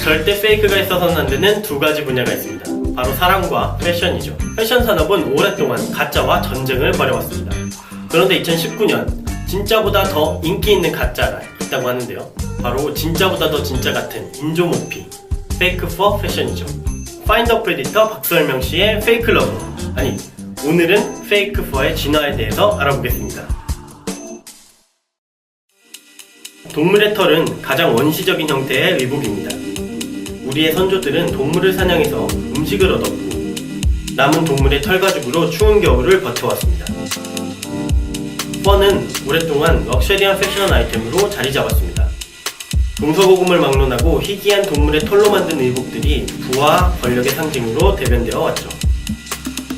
절대 페이크가 있어서는 안 되는 두 가지 분야가 있습니다. 바로 사랑과 패션이죠. 패션 산업은 오랫동안 가짜와 전쟁을 벌여왔습니다. 그런데 2019년 진짜보다 더 인기 있는 가짜가 있다고 하는데요. 바로 진짜보다 더 진짜 같은 인조모피, 페이크 포 패션이죠. 파인더 프레디터 박설명 씨의 페이크 러브, 아니 오늘은 페이크 포의 진화에 대해서 알아보겠습니다. 동물의 털은 가장 원시적인 형태의 의복입니다. 우리의 선조들은 동물을 사냥해서 음식을 얻었고 남은 동물의 털 가죽으로 추운 겨울을 버텨왔습니다. 퍼는 오랫동안 럭셔리한 패션 아이템으로 자리 잡았습니다. 동서고금을 막론하고 희귀한 동물의 털로 만든 의복들이 부와 권력의 상징으로 대변되어 왔죠.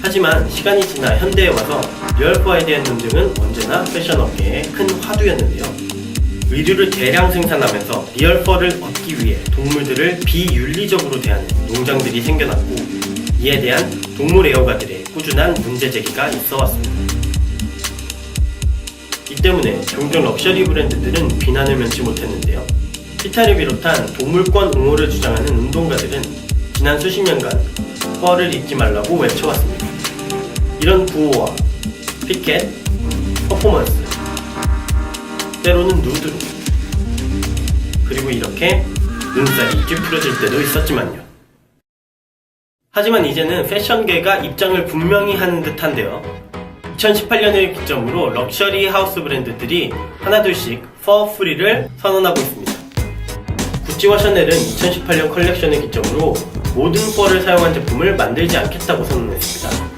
하지만 시간이 지나 현대에 와서 리얼퍼에 대한 논쟁은 언제나 패션업계의 큰 화두였는데요. 의류를 대량 생산하면서 리얼퍼를 얻기 위해 동물들을 비윤리적으로 대하는 농장들이 생겨났고 이에 대한 동물 애호가들의 꾸준한 문제 제기가 있어 왔습니다. 이 때문에 종종 럭셔리 브랜드들은 비난을 면치 못했는데요. 피타를 비롯한 동물권 옹호를 주장하는 운동가들은 지난 수십 년간 펄을 입지 말라고 외쳐왔습니다. 이런 구호와 피켓, 퍼포먼스, 때로는 누드로, 그리고 이렇게 눈살이 찌푸려질 때도 있었지만요. 하지만 이제는 패션계가 입장을 분명히 하는 듯한데요. 2018년을 기점으로 럭셔리 하우스 브랜드들이 하나둘씩 퍼 프리를 선언하고 있습니다. 구찌와 샤넬은 2018년 컬렉션을 기점으로 모든 펄을 사용한 제품을 만들지 않겠다고 선언했습니다.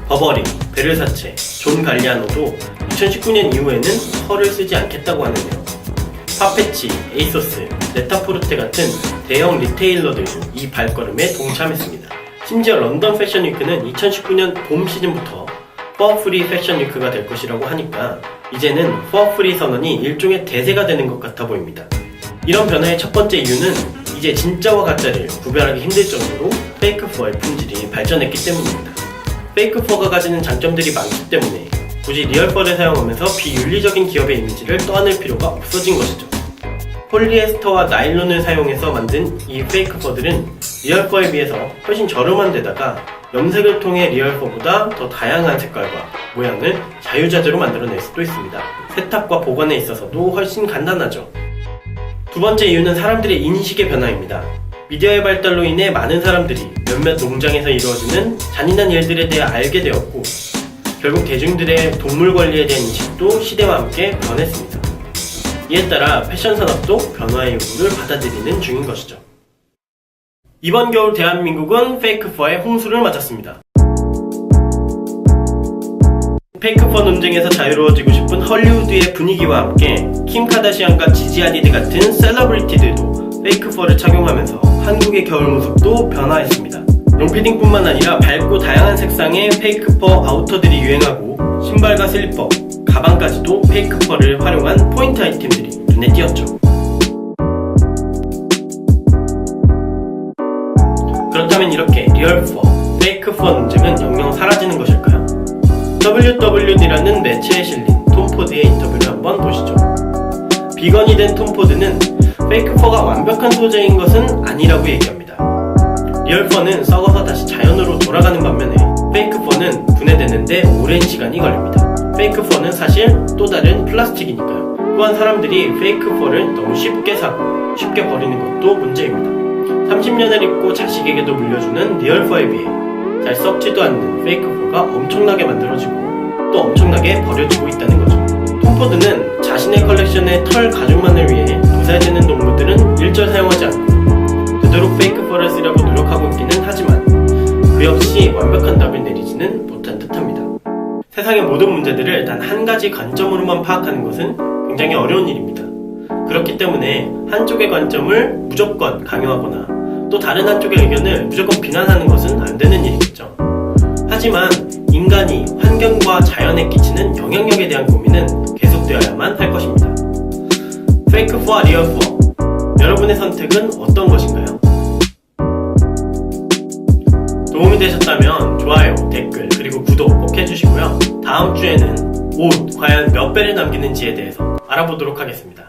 버버리, 베르사체, 존 갈리아노도 2019년 이후에는 펄을 쓰지 않겠다고 하는데요. 파페치, 에이소스, 네타포르테 같은 대형 리테일러들도 이 발걸음에 동참했습니다. 심지어 런던 패션위크는 2019년 봄 시즌부터 퍼프리 패션위크가 될 것이라고 하니까 이제는 퍼프리 선언이 일종의 대세가 되는 것 같아 보입니다. 이런 변화의 첫 번째 이유는 이제 진짜와 가짜를 구별하기 힘들 정도로 페이크 퍼의 품질이 발전했기 때문입니다. 페이크 퍼가 가지는 장점들이 많기 때문에 굳이 리얼 펄을 사용하면서 비윤리적인 기업의 이미지를 떠안을 필요가 없어진 것이죠. 폴리에스터와 나일론을 사용해서 만든 이 페이크 퍼들은 리얼 펄에 비해서 훨씬 저렴한 데다가 염색을 통해 리얼 펄보다 더 다양한 색깔과 모양을 자유자재로 만들어낼 수도 있습니다. 세탁과 보관에 있어서도 훨씬 간단하죠. 두 번째 이유는 사람들의 인식의 변화입니다. 미디어의 발달로 인해 많은 사람들이 몇몇 농장에서 이루어지는 잔인한 일들에 대해 알게 되었고 결국 대중들의 동물 권리에 대한 인식도 시대와 함께 변했습니다. 이에 따라 패션 산업도 변화의 요구를 받아들이는 중인 것이죠. 이번 겨울 대한민국은 페이크 퍼의 홍수를 맞았습니다. 페이크 퍼 논쟁에서 자유로워지고 싶은 헐리우드의 분위기와 함께 킴 카다시안과 지지 하디드 같은 셀러브리티들도 페이크 퍼를 착용하면서 한국의 겨울 모습도 변화했습니다. 롱패딩뿐만 아니라 밝고 다양한 색상의 페이크 퍼 아우터들이 유행하고 신발과 슬리퍼, 가방까지도 페이크 펄을 활용한 포인트 아이템들이 눈에 띄었죠. 그렇다면 이렇게 리얼 퍼, 페이크 퍼 논쟁은 영영 사라지는 것일까요? WWD라는 매체에 실린 톰 포드의 인터뷰를 한번 보시죠. 비건이 된 톰 포드는 페이크 퍼가 완벽한 소재인 것은 아니라고 얘기합니다. 리얼 퍼는 썩어서 다시 자연으로 돌아가는 반면에 페이크 퍼는 분해되는데 오랜 시간이 걸립니다. 페이크 퍼는 사실 또 다른 플라스틱이니까요. 또한 사람들이 페이크 퍼를 너무 쉽게 사고 쉽게 버리는 것도 문제입니다. 30년을 입고 자식에게도 물려주는 리얼 퍼에 비해 잘 썩지도 않는 페이크 퍼가 엄청나게 만들어지고 또 엄청나게 버려지고 있다는 거죠. 톰 포드는 자신의 컬렉션의 털 가죽만을 위해 도살되는 동물들은 일절 사용하지 않고 되도록 페이크 퍼를 쓰려고 노력하고 있기는 하지만 그 역시 완벽한 답을 내리지는 못한 듯합니다. 세상의 모든 문제들을 단 한 가지 관점으로만 파악하는 것은 굉장히 어려운 일입니다. 그렇기 때문에 한쪽의 관점을 무조건 강요하거나 또 다른 한쪽의 의견을 무조건 비난하는 것은 안 되는 일이겠죠. 하지만 인간이 환경과 자연에 끼치는 영향력에 대한 고민은 계속되어야만 할 것입니다. 페이크 퍼와 리얼 퍼, 여러분의 선택은 어떤 것인가요? 도움이 되셨다면 좋아요, 댓글, 그리고 구독 꼭 해주시고요. 다음 주에는 옷 과연 몇 배를 남기는지에 대해서 알아보도록 하겠습니다.